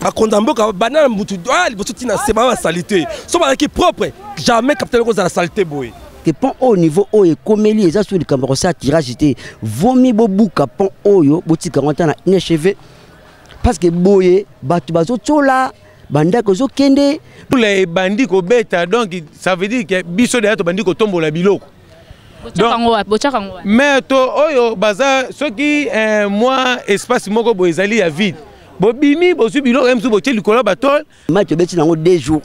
ba kondamboka banana mutu liboso tina c'est ba salité so ba qui propre jamais capitaine ko za la salité boy que pont au niveau o e komeli eza sur le cameroun ça tirage té vomi bobuka pont oyo botika ngota na inacheve parce que boye batu bazo tsola banda ko zo kende pour les bandits ko beta donc ça veut dire que biso de to bandits ko tombola biloko mais to oyo baza soki moi espace moko bo ezali ya vide bo bimi bo su biloko emsu bo teli kola batol ma to beti nango 2 jours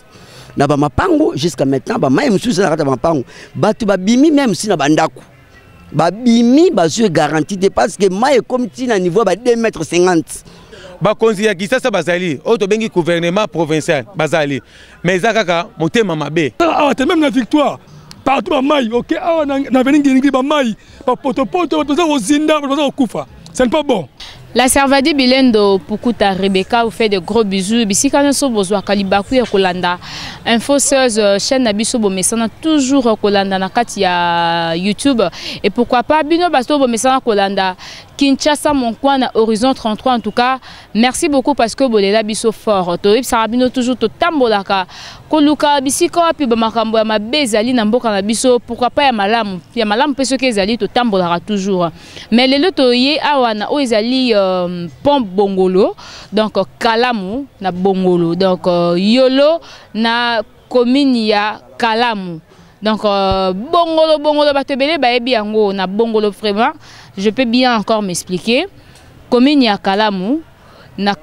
na ba mapango jusqu'à maintenant ba mai musu na kata mapango batu ba bimi même si na bandako ba bimi ba su garantie parce que mai comme ti na niveau ba 2,50 m ba konzi ya kisasa bazali o to bengi gouvernement provincial bazali mais zakaka motema mabe ah t'es même la victoire partout à Maï, ok, na venu gagner ba Maï, pa poto, au zinda, au kufa. C'est pas bon. La Servadi Bilendo Pukuta Rebecca vous fait de gros bisous. Bisika no so bozwa kalibaku ya kolanda. Infoseuse chaîne na biso bo mesana toujours kolanda na kati ya YouTube et pourquoi pas bino basto bo mesana kolanda Kinshasa mon coin na Horizon 33 en tout cas. Merci beaucoup parce que bolela biso fort. To sarabino toujours to tambolaka. Koluka bisika pi ba makambo ya mabezali na mboka na biso pourquoi pas ya malamu peso ke ezali to tambolaka toujours. Mais lelo to ye awana o ezali pont Bongolo donc Kalamu na Bongolo donc Yolo na commune ya Kalamu donc Bongolo batebele baebi yango na Bongolo vraiment je peux bien encore m'expliquer commune ya Kalamu na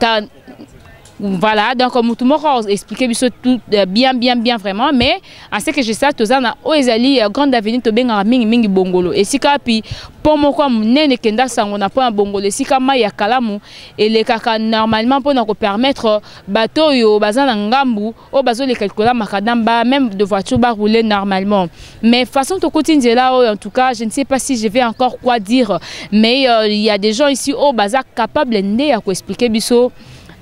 voilà donc tout le monde expliquer tout bien vraiment mais à ce que je sais tous na oezali grande avenue to benga mingi Bongolo et sika pi pour moi comme nene kenda sango na point Bongolo sika ma ya Kalamu et les kaka normalement pour nous permettre bateau yo bazana ngambu o bazo les calculer makadamba même de voiture ba rouler normalement mais façon to continuer là en tout cas je ne sais pas si je vais encore quoi dire mais il y a des gens ici au bazar capable ndé à expliquer biso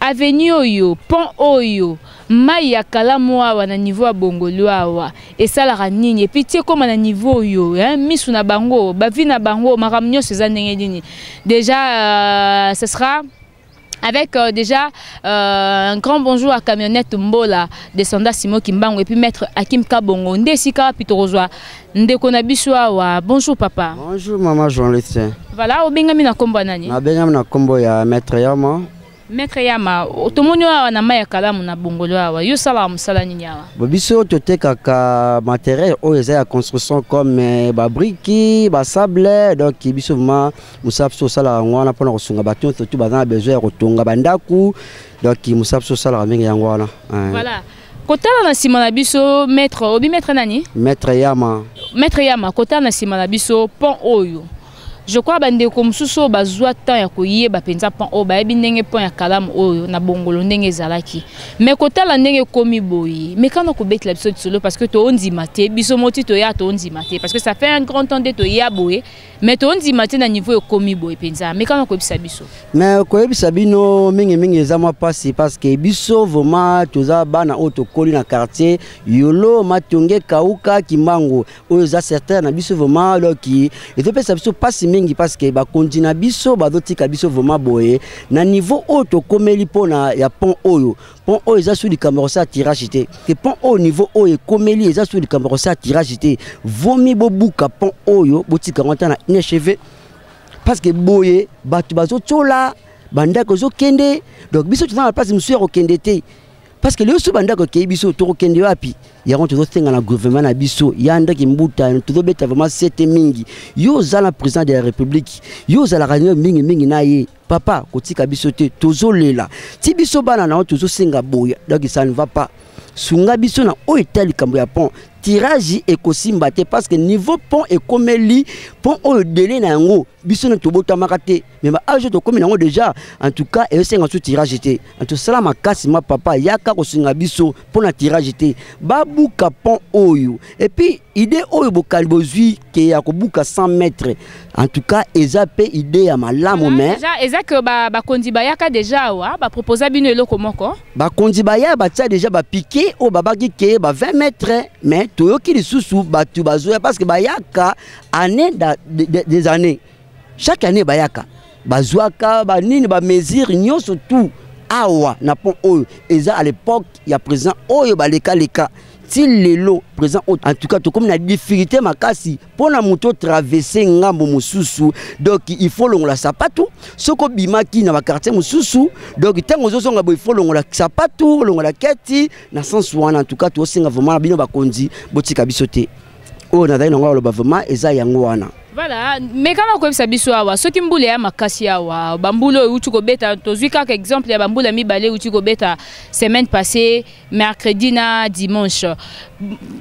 avenue oyo pont oyo mai ya Kalamu awa na niveau ya Bongolo awa esalaka nini et puis tie comme na niveau oyo misu na bango bavi na bango makamnyo seza ndenge nini déjà ce sera avec déjà un grand bonjour à camionnette Mbola descendant Simo Kimbango et puis maître Hakim Kabongo ndesika pitorozwa ndeko na biso awa bonjour papa bonjour maman journaliste voilà obengami na kombo nani na bengami na kombo ya maître Yama Maître Yama, otomoni wa na maya Kalamu na Bongolo awa, yo sala musala nini awa? Biso toteka ka matériel o eza ya construction comme ba briques, ba sable, donc biso vraiment musapso sala ngwana pona kosunga bato surtout bazana besoin ya kotonga bandaku, donc musapso sala mingi yango wana. Voilà. Kotala na sima na biso maître, obi maître nani? Maître Yama. Maître Yama, kotala na sima na biso pont oyo. Je crois bande comme suso bazwa temps ya koyeba penza pont o ba ebi ndenge pont ya Kalamu oyo na Bongolo ndenge zalaki mais kotala ndenge komi boyi mais quand on ko bet la biso solo parce que to ondi maté biso moti to ya to ondi maté parce que ça fait un grand temps de to ya boye mais to ondi maté na niveau komi boyi penza mais quand on ko bisa biso mais ko bisa bino mingi ezama passer parce que biso vraiment toza bana auto koli na quartier Yolo Matonge Kauka Kimbango oyo za certain na biso vraiment donc et to pesa biso passer mingi parce que ba continue biso ba dotika biso vraiment boye na niveau auto komeli pona ya pont oyo eza sur le Cameroun ça tirage té que pont au niveau oyo komeli eza sur le Cameroun ça tirage té vomi bobuka pont oyo botika ngota na inacheve parce que boye batu bazo tsola banda ko zo kende donc biso tu dans la place monsieur ko kende té parce que le sous banda ko kei biso to ko kende wapi ya on tozo tenga na gouvernement na biso yanda ki mbuta tozo beta vraiment c'était mingi yo za la président de la république yo za la radio mingi na ye papa kotika biso te tozo lela ti biso bana na tozo senga boya donc ça ne va pas sunga biso na o etali kambo ya pont tirage et kosimba te parce que niveau pont et komeli pont o délai na yango biso na tobota makate mais ba age to komi nango déjà en tout cas et senga sous tirage te en tout cela makasi ma papa yaka kosinga biso pour na tirage te babuka pont oyo et puis idée oyo bokali bozui ke ya kobuka 100 mètres en tout cas ezape idée ya malamu mais déjà ezaka ba kondi bayaka déjà wa ba proposer bino eloko moko ba kondi baya ba tia déjà ba piquer o babaki ke ba 20 mètres mais toyoki lisusu batu bazoya parce que bayaka année des années chaque année bayaka bazwaka ba nini ba mesure nyoso tout awa na pont oyo eza à l'époque ya président oyo baleka leka ti lelo présent en tout cas to comme na difficulté makasi pona moto traverser ngambo mususu donc il faut longola sapato soko bimaki na ba quartier mususu donc tango zozonga bo il faut longola sapato longola keti na sens wana en tout cas to singa vraiment bino bakonzi botika bisote o na dai ngwa lo ba vraiment eza yango wana. Voilà, mais quand on a biso awa, ce qui mboule ya makasi awa, bambulo uti ko beta, tozui kaka exemple ya bambula mi balé uti ko beta semaine passée, mercredi na dimanche.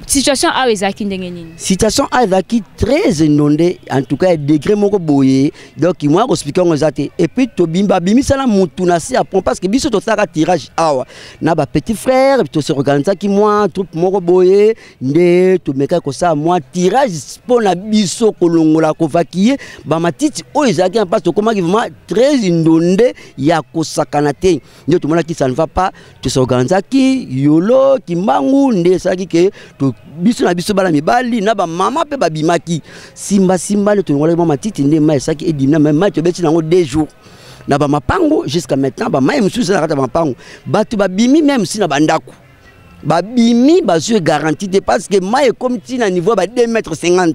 Situation awa ezaki ndenge nini? Situation ezaki très inondée, en tout cas degré moko boye. Donc moi ko expliquer on ezate et puis to bimba bimisa na mutu na si apon parce que biso to saka tirage awa. Na ba petit frère, to se organiser ki moi troupe moko boye, nde to meka ko sa moi tirage pour na biso kolongo la kovakiye ba matiti o ezaki en passe comment vraiment très inondé ya kosakana te ndio tumona ki ça ne va pas tu s'organiser ki yolo kimbangu nde saki ke to biso na biso bala mibali na ba mama pe ba bimaki simba le to ngole matiti nde ma saki edimna même to beti nango 2 jours na ba mapango jusqu'à maintenant ba même sous na kata mapango batu ba bimi même si na bandako ba bimi ba sur garantie parce que mai comme ti na niveau ba 2,50 m.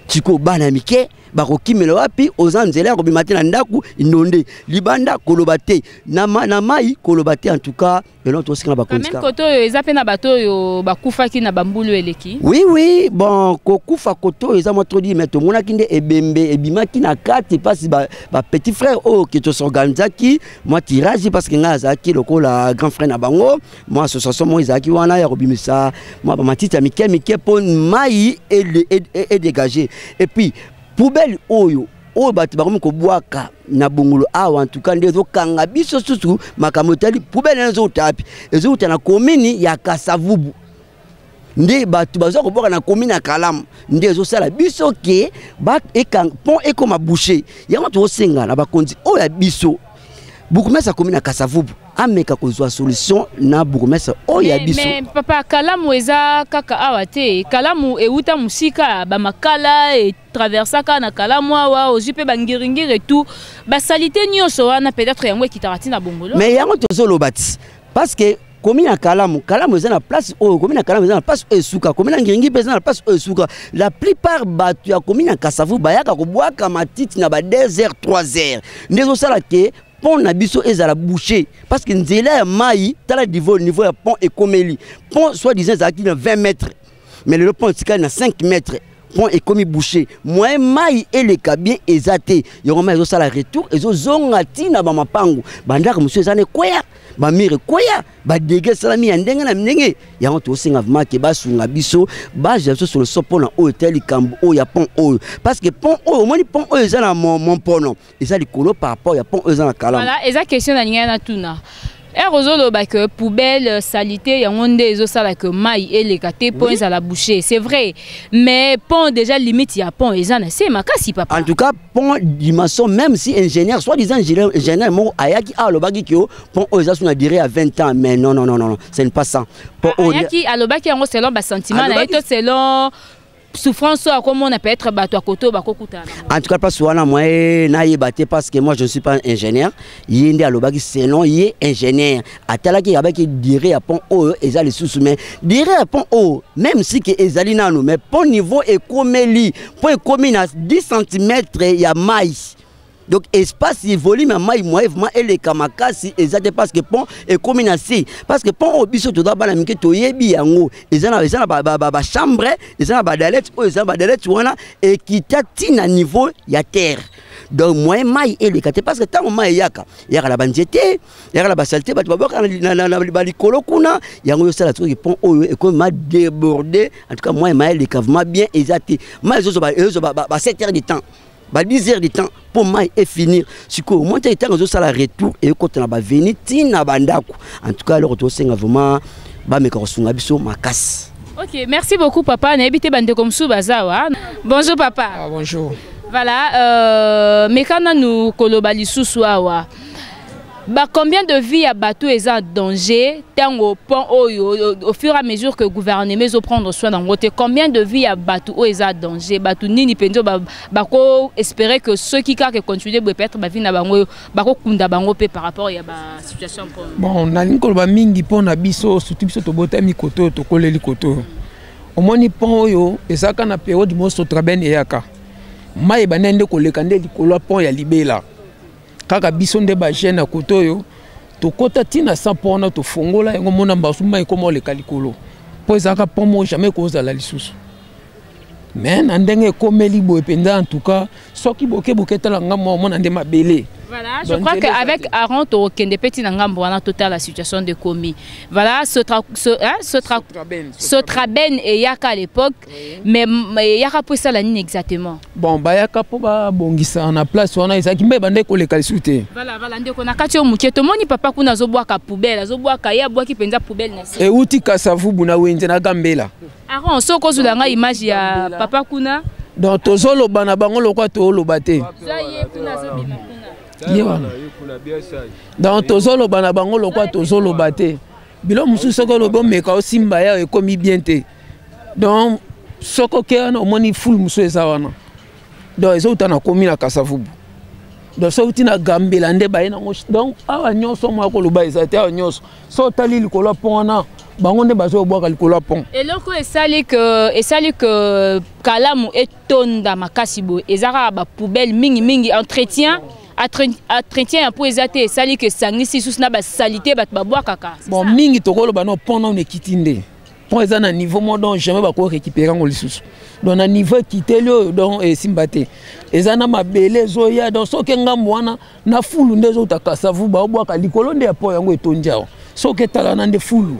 Tiko bana mike bakokimela wapi ozanzela ko bimate na ndaku inonde libanda kolobate na mai kolobate en tout cas elon to sikana bakontika. Même koto yo ezape na bato yo bakufa ki na bambulu eleki. Oui bon kokufa koto eza mo trop dit mais to mona kinde ebembe ebimaki na kati parce ba petit frère oh qui to s'organiser ki moi tirage parce que ngaza ki lokola grand frère na bango moi association mo ezaki wana ya kobimisa moi ba matiti mike pon mai et dégager et puis poubelle oyo batu bakomi ko bwaka na bongolo awa en tout cas ndezo kanga biso susu makamotali poubelle nzo tapi ezo utana commune ya Kasavubu nde batu bazo ko bwaka na commune ya Kalamu ndezo sala biso ke ba ekang pont ekoma boucher yango to senga na bakonzi oya biso bukumesa commune ya Kasavubu ameka kozwa solution na bukumesa oya biso. Mais papa Kalamu eza kaka awate Kalamu euta musika ba makala et traversaka na Kalamu awa ozipe bangiringir et tout ba salité nyonso wana peut-être yango kitarati na bongolo mais yango tozolo bati parce que commune à Kalamu eza na place o commune à Kalamu eza na place esuka commune à Ngiringi eza na place esuka la plupart batu ya commune à Kasavubu bayaka ko bwaka matiti na ba 2h 3h ndezo sala ke pont na biso ezala bouché parce que nzela ya mai tala niveau ya pont ekomeli pont soit disant ezaki na 20 mètres mais le pont tika na 5 mètres pont est bouché moi mai eleka bien ezate yongo mai ezo sala retour ezo zonga tina ba mapangu bandaka monsieur ezane kwea ba mire kwea ba dege salami ya ndenge na ndenge yango to singa vraiment ke basunga biso ba jeso sur le sopona o hotel kambo o ya pont o parce que pont o moni pont o ezana mon pono ezali kolo par rapport ya pont o ezana Kalamu. Voilà eza question na ninga na tuna Erozolo ba que poubelle salité yango nde ezo sala que mai eleka te pont za la boucher c'est vrai mais pont déjà limite ya pont ezana c'est makasi papa. En tout cas pont dimension même si ingénieur soit disant ingénieur mo ayaki alobaki kyo pont oza suna durée à 20 ans mais non ce n'est pas ça pont ayaki alobaki yango selon ba sentiment na eto selon souffrance à comment on peut être bateau à côté bakokuta. En tout cas pas souvent moi na yebate parce que moi je ne suis pas ingénieur yende alobaki selon yé ingénieur atalaki yabaki dire à pont o ezali sous mais dire à pont o même si que ezali nano mais pont niveau ekomeli pont ekomi na 10 cm ya mai. Donc espace et volume à maille mouvement et les kamakasi exact parce que pont est communacé parce que pont au biso to da bana mike to yebi yango ezana ba chambre ezana ba dalette o ezana ba dalette wana et qui tatina niveau ya terre donc moi maille et les kate parce que tant maille yaka la banjete yaka la basalte ba boka na balikolo kuna yango yo sala truc pont o et comme ma débordé en tout cas moi maille les cavement bien exact moi zo ba 7 heures de temps. 10 heures de temps pour moi et finir. Si vous montez le temps, vous allez retour et vous allez venir tina bandako. En tout cas, alors vous allez vraiment ma casse. Ok, merci beaucoup papa. Bonjour papa. Ah, bonjour. Voilà, mais quand nous kolobali souswawa. Combien de vies à bateau est en danger au fur et à mesure que le gouvernement va prendre soin d'un côté? Combien de vies à bateau est en danger? Bateau ni penzo espérer que ceux qui continuent de perdre ba vie na bango kunda bango par rapport à la situation. Bon, na linko ba mingi pon na biso surtout biso to bota mi koto to koleli koto. Au moins ni pon oyo ezaka na période mo so traben yaka. Mai banende koleka nde likolo pon ya libela. Kaka biso nde ba jeune na koto yo to kota tina sa pona to fongola yango mona mbasuma ikomo le kalikolo po ezaka pomo jamais koza la lisusu mais na ndenge komeli boye penda en tout cas soki boke tala ngamo mona nde mabele. Voilà, je crois qu'avec Aaron Torokende Petit Nangambo, on a total la situation de commis. Voilà, Sotraben et Yaka à l'époque, mais Yaka pour ça la ligne exactement. Bon, bah Yaka pour ba bongisa en place, on a Isaki mais bande ko le kalisuté. Voilà, ndeko na kati omuke to moni papa kuna zoboa ka poubelle, zoboa ka ya boa ki penza poubelle na si. Et uti kasavu buna wenze na gambela. Aaron soko zulanga image ya papa kuna. Donc tozolo bana bango lokwa to lobate. Donc tozolo bana bango lokwa tozolo bate. Bilo musu soko lobo meka osimba ya ekomi bien te. Donc soko ke ana omoni full musu ezawana. Donc ezouta na komi na kasavubu. Donc so utina gambela nde ba ina donc awa nyonso mako loba ezate awa nyonso. So tali likolo pona bango nde bazo boka likolo pon. Et loko esali que kalamu etonda makasibo ezara ba poubelle mingi entretien pour exater sali que sangisi sous na ba salité bat ba boa kaka. Bon mingi tokolo bano pona on ekitinde. Pour eza na niveau mo donc jamais ba ko récupérer ngo lisusu. Donc na niveau kitelo donc simbate. Eza na mabele zoya donc soke ngambo wana na fulu ndezo takasavu ba boa ka likolo nde po yango etonjao. Soke tala na nde fulu.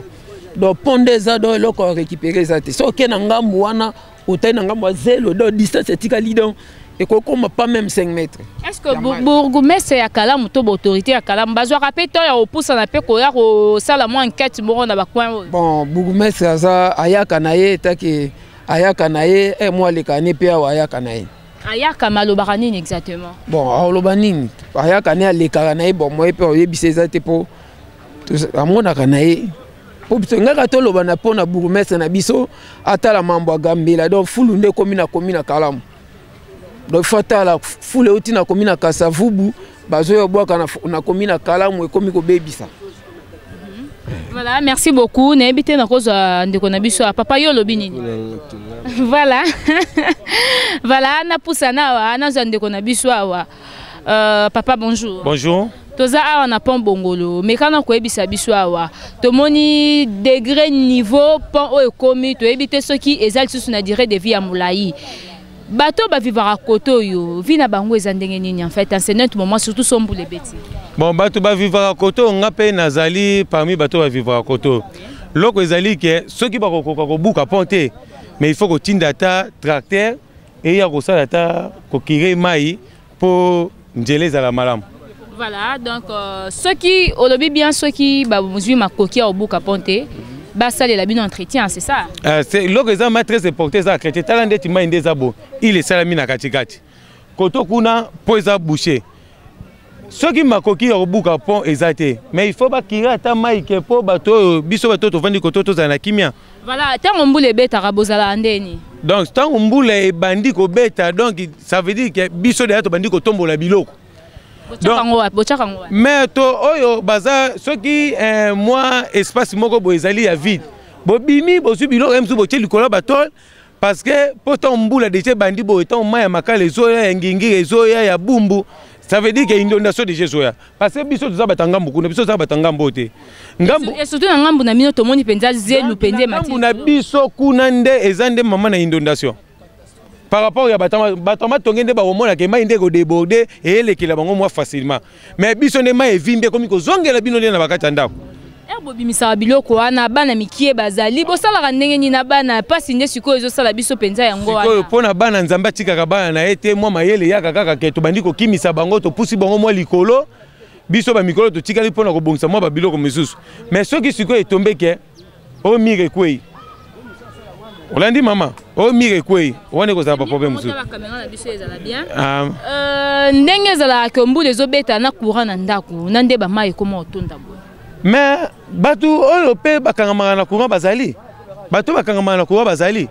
Donc pondeza do loko récupérer zate. Soke na ngambo wana otai na ngambo zelo do distance etikali donc et qu'on pas même 5 mètres. Est-ce que bourgmestre ya kalamu to autorité ya kalamu bazwa rappeto ya opousa na pe ko ya ko sala mo enquête mo na ba coin? Bon bourgmestre za ayaka na ye taki ayaka na ye et moi le kané pe ayaka na ye. Ayaka malobaka nini exactement? Bon aloba nini ayaka na le kana ye bon moi pe oyebise za te po amona kana ye. Po ngaka to loba na pona bourgmestre na biso atala mambo gambela donc fulu nde komi na kalamu. Donc fatala fule uti na komina kasavubu bazoyo boka na komina kalamu e komi ko bebisa. Voilà, merci beaucoup. Na habité na koza ndeko na biso papa yo lobi nini. Voilà. Voilà, na pusana wa na ndeko na biso wa. Papa bonjour. Bonjour. Toza awa na pon bongolo mais kana ko ebisa biso awa to moni degré niveau pon o ekomi to ebite soki ezali susu na durée de vie ya mulai. Bateau va vivre à Koto yo, vina bango ezandenge nini en fait en ce moment surtout sombo les bêtis. Bon bateau va vivre à Koto, on appelle Nazali parmi bateau va vivre à Koto. Loko ezali que ceux qui va ko buka ponte mais il faut que tindata tracteur et ya ko salata ko kire mai pour njele za la malam. Voilà donc ceux qui au lobby bien ceux qui ba muzui makoki au buka ponte ça les labins entretien c'est ça. C'est l'organisation maîtresse de porter ça chrétien talent d'être main des abo il est salami na katikati koto kuna po eza boucher ceux qui makoki au buka pont exacté mais il faut pas qu'il ata mai ke po bato biso bato to vandi koto to za na kimia. Voilà tant on boule beta rabozala ndeni donc tant on boule bandi ko beta donc ça veut dire que biso de to bandi ko tombola biloko. Mais to oyo baza soki moi espace moko bo ezali ya vide bo bimi bo subilo remsu bo teli kola batol parce que pourtant mbula de bandi bo etant maya makale zoya ngingi zoya ya bumbu ça veut dire que inondation de zoya parce que biso za batangambu kuna biso za batangambu te ngambu et surtout na ngambu na mino to moni penza zelu pende mati ngambu na biso kuna nde ezande mama na inondation. Par rapport à Batama Tongende Bawomona qui m'a indé au débordé et elle qui l'a bango facilement. Mais bisonne ma est vimbe comme que zonge la binole na bakatanda. Bobi misabilo ko ana bana mikie bazali bo sala ndenge ni na bana pasi nde siko ezo sala biso penza yango wana. Siko pona bana nzamba tika bana na ete mwa mayele yaka kaka ke to bandiko kimisa bango to pusi bango mwa likolo biso ba mikolo to tika li pona ko bongisa mwa ba biloko misusu. Mais ceux qui siko est tombé ke o mire kwei. Olandi maman. O mire kwei. Wane ko za ba problème so. Ndenge zala ke mbule ezobeta na courant na ndako. Na nde ba mai koma otonda bo. Mais batu oyo pe bakangama na courant bazali. Batu bakangama na courant bazali.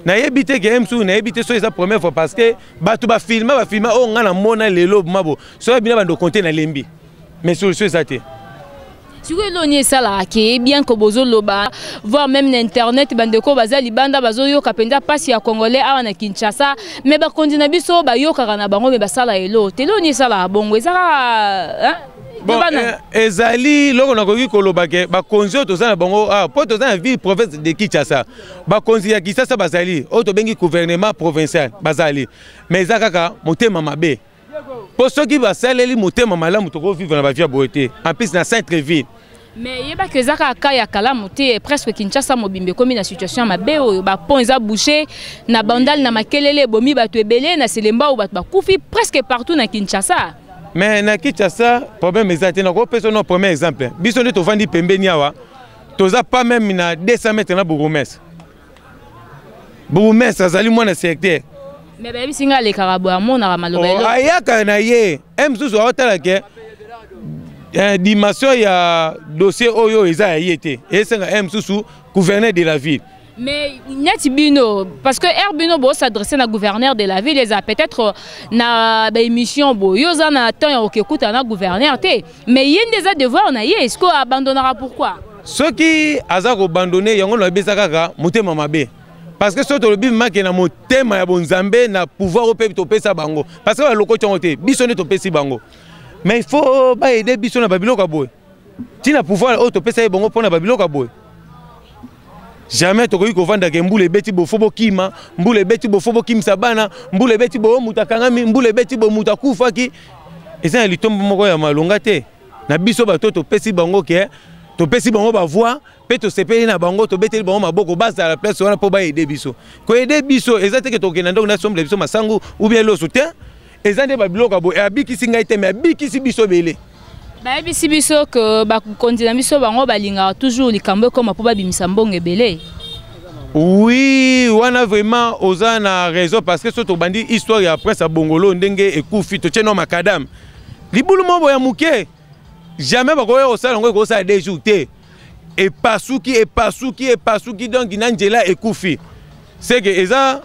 Na yebite ke MSU na yebite so eza première fois parce que batu ba filma o ngana mona lelo mabo. So bina bando compter na lembi. Mais solution ezate. Si vous avez ça bien que bozo loba, voir même l'internet, bandeko bazali banda bazo yo kapenda pasi ya congolais awa na Kinshasa, mais ba kondina biso ba yo kaka na bango mais basala elo. Telo ni sala bongo ezaka bon ezali loko na koki koloba ke ba konzi to za na bango po to za na ville province de Kinshasa. Ba konzi ya Kinshasa bazali, o to bengi gouvernement provincial bazali. Mais ezaka motema mabe. Pour ceux qui va saler motema malamu to ko vivre na ba via boité. En plus na centre-ville. Mais yeba que zaka kaya kala moté presque Kinshasa mobimbe comme na situation mabe o ba pont eza bouché na bandal na makelele bomi ba to ebele na selemba o ba kufi presque partout na Kinshasa. Mais na Kinshasa problème exact na ko personne no premier exemple. Biso ne to vandi pembeni awa. Toza pas même na 200 mètres na Bourgmestre. Bourgmestre azali mona secteur. Mais baby singa le karabo amona malobelo. Ayaka na ye. Mzuzu otala ke dimension ya dossier oyo eza yete. Esenga Mzuzu gouverneur de la ville. Mais Nyati Bino, parce que Herbino bo s'adresser na gouverneur de la ville, les a peut-être na ba émission bo yoza na temps okekuta na gouverneur té. Mais yende des devoir na ye, est-ce qu'on abandonnera pourquoi? Ceux qui azako abandonner yango na besaka ka motema mabe. Parce que surtout le bim qui na motema ya bonzambe na pouvoir au peuple topesa bango. Parce que loko tiongote biso ne topesi bango. Mais il faut ba aider biso na babilo ka boy. Ti na pouvoir au topesa bango pona babilo ka boy. Jamais tokoki ko vanda ke mbule beti bo fobo kima, mbule beti bo fobo kim sabana, mbule beti bo mutakangami, mbule beti bo mutakufa ki. Eza litombo moko ya malonga te. Na biso ba to topesi bango ke to pesi bango ba voix pe to sepeli na bango to beteli bango maboko basa la place wana po ba aider biso ko aider biso ezate ke to kena ndongo na somble biso masangu ou bien lo soutien ezande ba biloka bo e abikisi ngai te mais abikisi biso bele ba abisi biso que ba kontina biso bango balinga toujours likambo comme po ba bimisa mbongo ebele. Oui, wana vraiment oza na raison parce que soto bandi histoire ya prince abongolo ndenge ekufi to tcheno makadam libulu mombo ya muke. Jamais bakoya au salon ko sa des jours té et pasuki donc Nangela et Koufi c'est que eza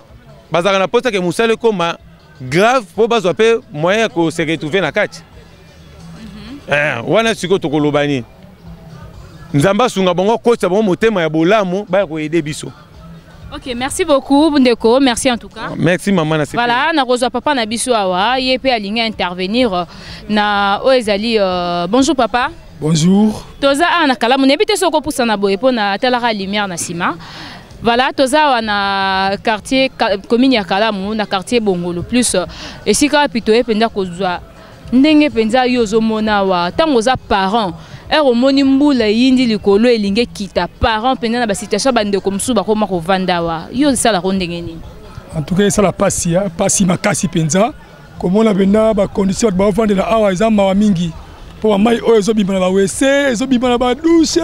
bazaka na poste que musale koma grave pour bazo pe moyen ko se retrouver na kati wana siko to kolobani nzamba sunga bongo ko sa bongo motema ya bolamu ba ko aider biso. Ok, merci beaucoup Ndeko, merci en tout cas. Merci maman na voilà, na reçoit papa na biso awa, yepé aligné intervenir na Oezali. Bonjour papa. Bonjour. Toza na kala mon habité soko poussa na boye pona telara lumière na sima. Voilà, toza na quartier commune ya Kalamu na quartier Bongolo plus et si ka pitoye penda kozwa ndenge penza yozo mona wa tango za parents. Moni mbula yindi likolo elinge kita parents pendant na ba situation bande comme sou ba koma ko vandawa yo sala rondenge ni en tout cas ça la pasi makasi penza comme on a bena ba condition ba vendre la awa ezama wa mingi pour mai oyo zo bimana ba wc zo bimana ba douche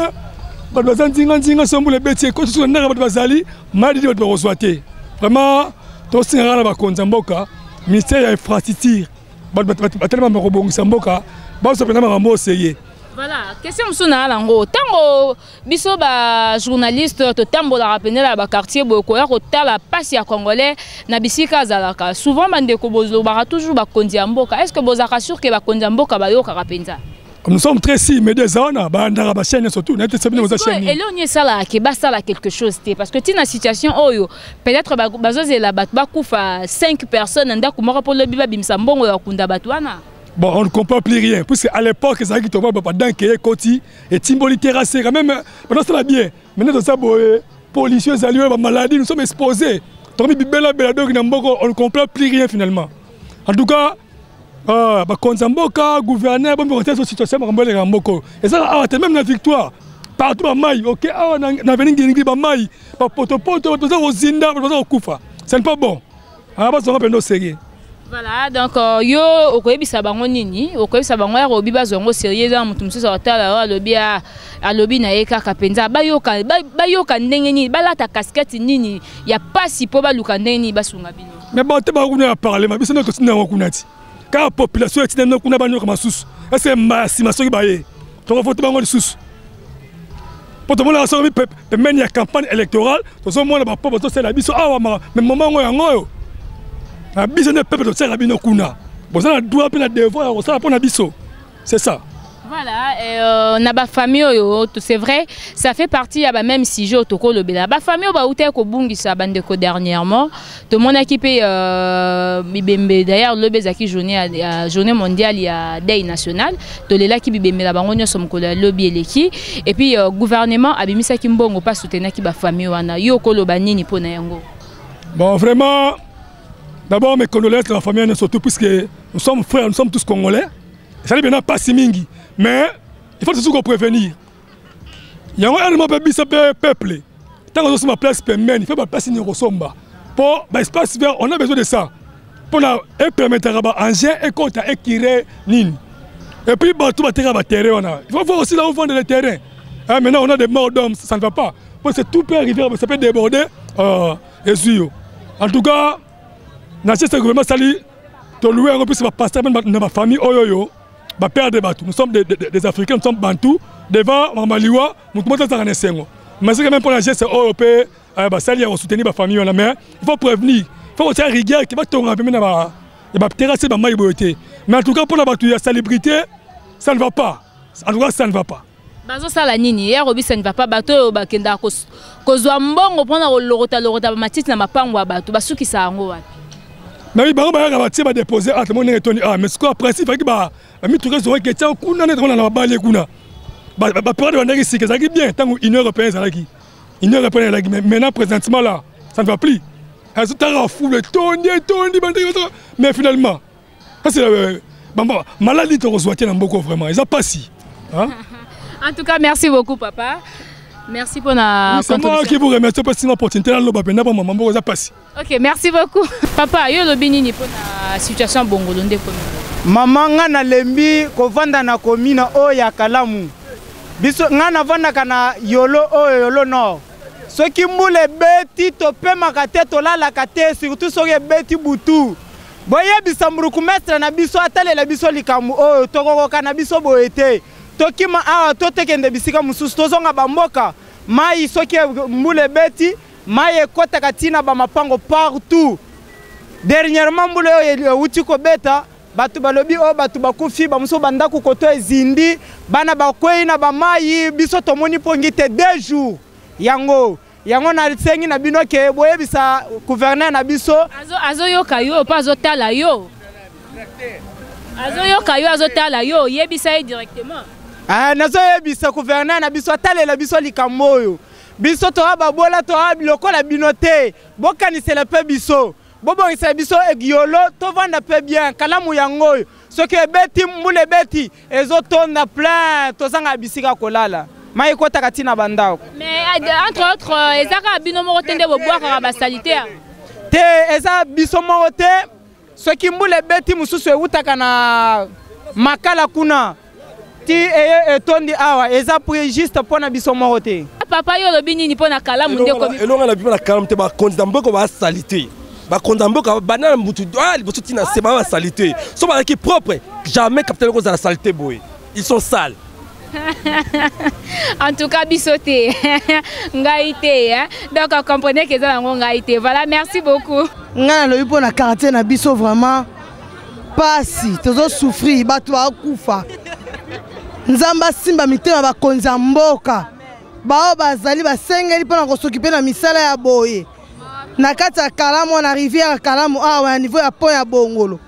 ba bazanzinga sombule beti ko so ndaka ba bazali madi ba rozwate vraiment to singara ba konzamboka ministère ya infrastructure ba tellement ba kobongisa mboka ba so pena ba moseye. Voilà, question msuna lango tango biso ba journaliste to tambola rappeler ba quartier boyo ko tala passe ya congolais na bisika zalaka souvent bande ko bozo ba toujours ba kondia mboka est-ce que bozaka sûr que ba kondia mboka ba yo ka penza nous sommes très si mais des ans ba ndara ba chaîne surtout na te sabine aux chaîne et là on y sala ke ba sala quelque chose parce que tina situation oyo peut-être ba zozela bat ba kufa 5 personnes ndako moko pour le biba bimsa mbongo ya kunda batwana. Bon, on ne comprend plus rien. Parce qu'à l'époque, ça qui tombe pendant qu'il y a Koti et Timboli terrassé. Quand même, maintenant ça va bien. Maintenant, ça, policiers, maladie, nous sommes exposés. On ne comprend plus rien finalement. En tout cas, Konzamboka, gouverneur, on va cette situation. Et ça, même la victoire. Partout à Maï, ok, on a venu gagner à Maï, par poto, au Zinda, au Koufa. Ce n'est pas bon. On va se rendre sérieux. Voilà, donc yo okoyebisa bango nini okoyebisa bango ya robi bazongo sérieux za mutu mususu atala alobi na ye kaka penza bayoka ndenge nini balata casquette nini ya pasi po baluka ndenge nini basunga bino mais bon te ba kuna parler ma biso to tina kuna ti ka population etina no kuna banyo kama susu ese masi masoki baye to vote bango susu pour tout le monde a sorti même la campagne électorale to so mona ba pop to c'est la biso awa mais moment ngo yango la biso ne peuple de serre bino kuna bon ça la doit la devoir ça pour la biso c'est ça. Voilà, na ba famille yo c'est vrai, ça fait partie ya ba même sujet otoko le bela. Ba famille ba uté ko bungisa bande ko dernièrement, tout le monde a équipé bibembe d'ailleurs le bezaki journée mondiale ya day national, to lela ki bibembe la bango nyoso mkola lobby eleki et puis gouvernement abimisa ki mbongo pas soutenir ki ba famille wana yo ko lo banini pona yango. Bon vraiment d'abord mes condoléances à la famille surtout puisque nous sommes frères, nous sommes tous congolais. Ça n'est bien pas si mingi. Mais il faut toujours prévenir. Il y a un élément de peuple. Tant que nous place il faut passer une ressemble. Pour l'espace vert, on a besoin de ça. Pour permettre à engin et compte à équirer nini. Et puis tout va terrain. Il faut voir aussi là où vendre le terrain. Maintenant on a des morts d'hommes, ça ne va pas. Parce que tout peut arriver, ça peut déborder. En tout cas, dans ce gouvernement, to louer un peu sur ma pasteur dans ma famille oyoyo ba père de Bantou. Nous sommes des Africains, nous sommes Bantou devant Mamaliwa, nous commençons à en sengo. Mais c'est quand même pour la geste européen ba salir au soutenir ma famille on mais il faut prévenir. Il faut aussi rigueur qui va tomber un peu na ba ba terrasser ba mai boité. Mais en tout cas pour la Bantou la célébrité, ça ne va pas. En tout cas ça ne va pas. Bazo sala nini ya robi ça ne va pas bato ba kenda ko zwa mbongo pona lorota ba matiti na mapango ya bato basuki sa ngo wapi. Mais oui, il va déposer à tout le monde. Mais ce qu'on principe, il va mettre tout le monde qui est en train de baler. Il va prendre des risques, ça bien, tant qu'une heure européenne, une heure européenne, mais maintenant, présentement, là, ça ne va plus. Elles sont en fou, le Tony, mais finalement, c'est la maladie de reçoit beaucoup vraiment, ils n'ont pas si. En tout cas, merci beaucoup, papa. Merci pour la contribution. C'est moi qui vous remercie pour l'opportunité. Ok, merci beaucoup. Papa, yo lobi nini pour la situation bongolo nde komi. Mama nga na lembi ko vanda na komina o ya Kalamu. Biso nga na vanda kana yolo o yolo no. Soki mbule beti to pema kate to lala kate surtout soki beti butu. Boye bisamruku mestre na biso atale la biso likamu o tokoko kana biso boete. Tokima awa totekende bisika mususu tozonga bamboka mai soki mbule beti mai ekota katina ba mapango partout. Dernièrement mbule yo uti ko beta batu balobi o batu bakufi bamuso bandaku koto ezindi bana bakwei na ba mai biso tomoni pongite 2 jours yango na sengi na bino ke boye bisa gouverneur na biso azo yoka yo pas azo tala yo azo yoka yo azo tala yo yebisa directement. Nazo yebisa gouverneur na biso atalela biso likambo oyo biso to babola to lokola binote bokanisela pe biso bobongisela biso egiolo to vanda pe bien Kalamu yango soki beti mbule beti ezotonda plein tozanga bisika kolala mai kota katina bandako. Mais entre autres ezaka bino moko tende boboaka ba salité te eza biso moko te soki mbule beti mususu eutaka na makala kuna ti etondi awa eza pris juste pona biso moko te. Papa yo lobi nini pona Kalamu nde komi elonga na biso na Kalamu te ba konza mboko ba salité ba konza mboko banana mutu liboso tina c'est ba salité so ba qui propre jamais capitaine cause la salité boy ils sont sales. En tout cas bisoté ngaité hein donc comprenez que ça ngaité. Voilà, merci beaucoup. Ngana lobi pona quartier na biso vraiment pasi tozo souffrir bato akufa. Nzamba simba mitema bakonza mboka bao bazali basengeli pona kosokipe na misala ya boye na kati ya Kalamu na rivière Kalamu awa niveau ya pont ya Bongolo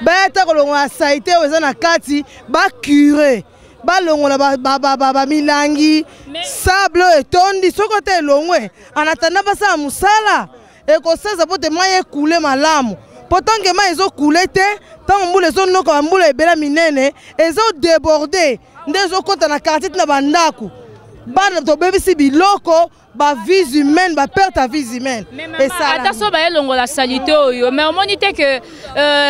beta kolongola saite eza na kati ba cure balongola ba milangi sable etondi sokote elongwe anatanda basa musala ekosaza pote maye kule malamu potange ma ezo kule te tango mbule ezo noka mbule ebela minene ezo déborder ndezo kota na quartier na bandaku bana tobebisi biloko ba vie humaine ba perte à vie humaine et ça attention ba longola salité oyo mais on dit que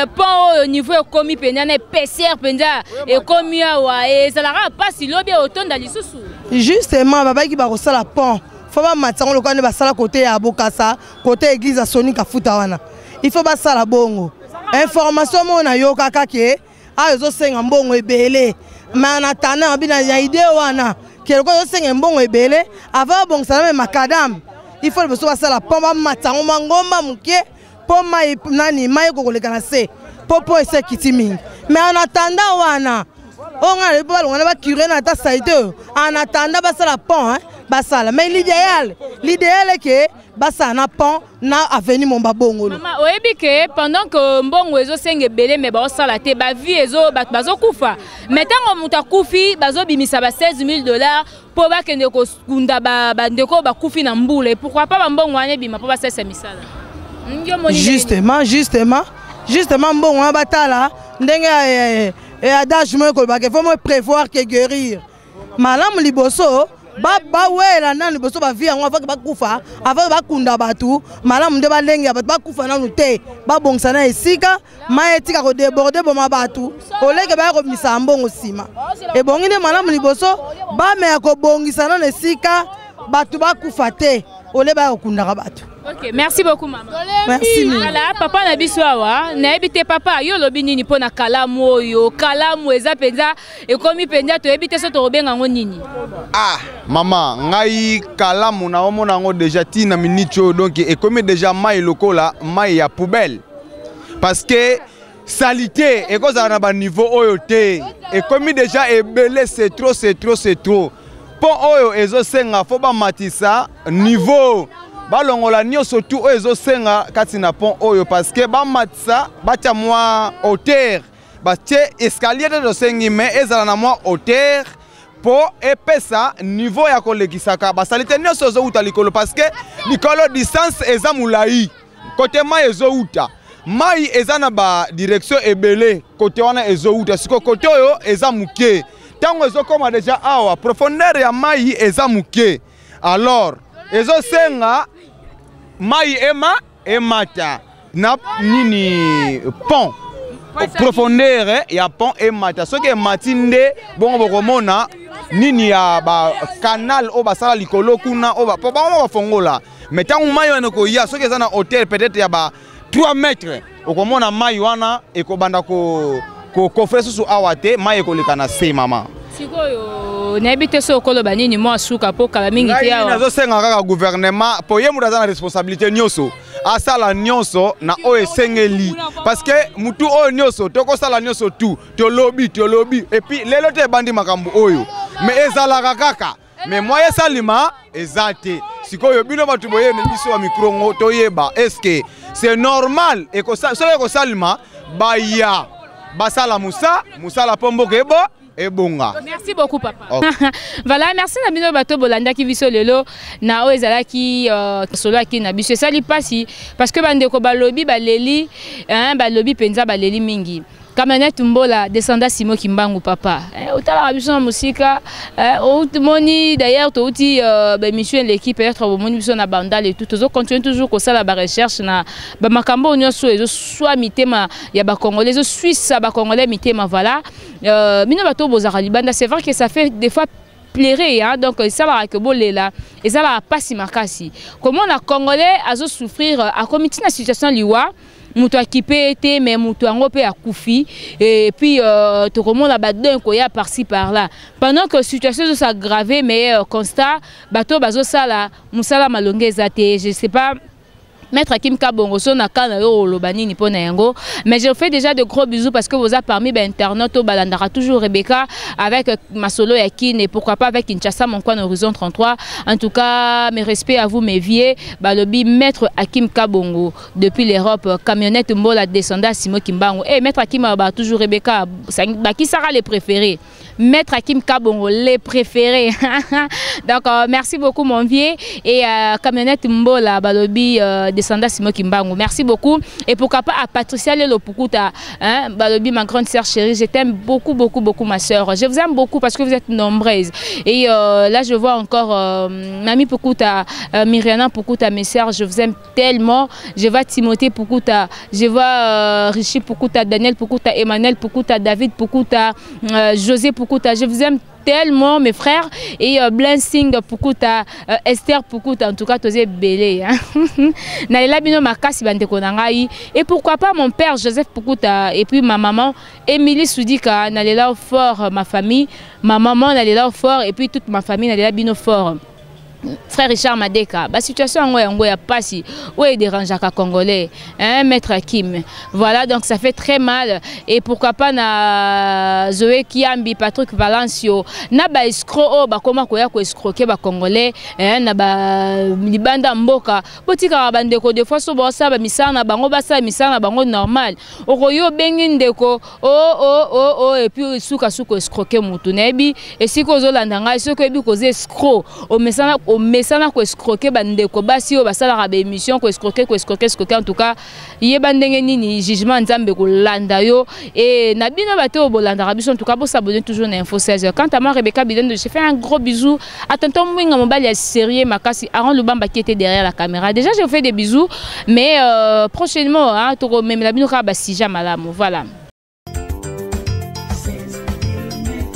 pont au niveau komi penza na PCR penza et komi awa et ça la pas si lobi autonda lisusu justement baba ki ba kosala pont faut ba matango lokwa ne ba sala côté ya Bokassa côté église à Sonika futa wana il faut ba sala bongo information mo na yo kaka ke ayo senga mbongo ebele mais en attendant bina ya idée wana quelque chose senga mbongo ebele avant bon ça même macadam il faut le besoin ça la pomba matango mangomba muke poma nani mai ko koleka na se popo ese kitimi mais en attendant wana on a le ballon on va curer na ta saïde en attendant ba ça la pont hein ba ça mais l'idéal est que ba ça na pont na avenue mon babongo maman oyebi que pendant que mbongo ezo senge belé mais ba sala te ba vie ezo bazo kufa mais tango muta kufi bazo bimisa ba $16,000 pour ba kende ko kunda ba ndeko ba kufi na mbule pourquoi pas ba mbongo ane bima pour ba sesa misala justement mbongo ba tala ndenge et adage moi ko ba ke faut prévoir que guérir malamu liboso ba wela na liboso ba vie ngo ba kufa avant ba kunda batu malamu nde ba lengi ba kufa na nute ba bongsa na esika maetika ko déborder boma batu oleke ba ko misa mbongo sima e bongi nde malamu liboso ba me ko bongisa na esika batu ba kufa te ole ba kunda batu. Ok, merci beaucoup maman. Merci. Voilà, papa na biso awa, na ebite papa yo lobi nini pona kalamu oyo, kalamu eza penza e komi penza to ebite so to robenga ngo nini. Ah, maman, ngai kalamu na omona ngo déjà tina minicho donc e komi déjà mai lokola, mai ya poubelle. Parce que salité et cause na ba niveau oyo te, e komi déjà ebele c'est trop. Pon oyo ezo senga fo ba matisa niveau balongola nyoso tu ezo senga kati na pont oyo parce que ba matisa bacha moi hauteur bache escalier de sengi mais ezala na moi hauteur po epesa niveau ya kolekisaka basalite nyoso zo uta likolo parce que likolo distance eza mulai côté mai ezo uta mai eza na ba direction ebele côté wana ezo uta siko côté oyo eza muke tango ezo koma déjà awa profondeur ya mai eza muke alors ezo senga mai emata na nini pont profondeur ya pont emata soki ematinde bongo bokomona nini ya ba canal o basala likolo kuna o ba bafongola mais tango mai wana ko ya soki eza na hôtel peut-être ya ba 3 mètres okomona mai wana ekobanda ko kofre susu awate mai ekoleka na se mama sikoyo na ebite so koloba nini mo suka po kala mingi te awa nazo senga kaka gouvernement po ye mudaza na responsabilité nyonso asala nyonso na oyo esengeli parce que mutu oyo nyonso tokosala nyonso tu tolobi et puis lelo te bandi makambo oyo mais ezalaka kaka mais moye salima ezate sikoyo bino batu boye ne biso wa micro ngo toyeba est-ce que c'est normal et ko salima baya basala musala pombo kebo et bonga. Merci beaucoup papa. Okay. Voilà, merci na bino bato bolanda ki biso lelo na o ezala ki solo ki na biso sali pasi parce que bandeko balobi baleli balobi penza baleli mingi. Kamionette Mbola descenda Simo Kimbangu papa. Otala biso na musika moni d'ailleurs to uti mission l'équipe peut-être moni biso na bandal et tout zo continue toujours ko sala ba recherche na ba makambo nyonso ezo soit mitema ya ba congolais zo suisse ba congolais mitema voilà. Mino bato bozaka libanda c'est vrai que ça fait des fois pleurer hein donc ça va que bolela et ça va pas si makasi. Comment la congolais azo souffrir à comité na situation liwa muto akipé été mais muto angope akufi et puis tout comment la badon koya par-ci par-là pendant que situation s'aggrave mais constat bato bazo sala musala malongeza te je sais pas Maître Hakim Kabongo so na kana yo lobani ni pona yango mais je fais déjà de gros bisous parce que vous avez parmi internautes au balandara toujours Rebecca avec Masolo Yakin et pourquoi pas avec Kinshasa mon coin horizon 33 en tout cas mes respects à vous mes vieux balobi Maître Hakim Kabongo depuis l'Europe camionnette Mbola descendant Simo Kimbangu et Maître Hakim ba toujours Rebecca qui sera les préférés Maître Hakim Kabongo les préférés donc merci beaucoup mon vieux et camionnette Mbola balobi descendant Simon Kimbangu. Merci beaucoup. Et pourquoi pas à Patricia Lelo Pukuta, hein, Balobi, ma grande sœur chérie, je t'aime beaucoup, beaucoup, beaucoup, ma sœur. Je vous aime beaucoup parce que vous êtes nombreuses. Et là, je vois encore Mami Pukuta, Myriana Pukuta, mes sœurs, je vous aime tellement. Je vois Timothée Pukuta, je vois Richie Pukuta, Daniel Pukuta, Emmanuel Pukuta, David Pukuta, José Pukuta, je vous aime tellement mes frères et Blessing Pukuta, Esther Pukuta, en tout cas tous les belés. Nalela bino makasi bandeko nangai et pourquoi pas mon père Joseph Pukuta et puis ma maman Émilie Soudika, nalela fort ma famille, ma maman nalela fort et puis toute ma famille nalela bino fort. Frère Richard Madeka, la situation en a pas si où est dérangeant à Congolais, hein, maître Kim. Voilà, donc ça fait très mal. Et pourquoi pas na Zoé Kiambi, Patrick Valencio, na ba escroc, ba comment koya ko escroquer ba Congolais, hein, na ba libanda mboka. Botika bandeko des fois so ba sa ba misana bango ba sa misana bango normal. Oroyo bengi ndeko, et puis suka escroquer mutu nebi et si ko zolanda ngai so ko ebi ko escroc o mesana au messana ko escroquer bandeko basi o basala ka ba émission ko escroquer en tout cas yebandenge nini jugement nzambe ko landa yo et na bino bato o bolanda rabiso en tout cas bo s'abonner toujours na Info 16h. Quant à moi Rebecca Bilendo, je fais un gros bisou à tonton Mwinga Mobali ya sérieux makasi Aaron Lubamba qui était derrière la caméra. Déjà je fais des bisous mais prochainement hein to même la bino ka ba sija malamu voilà.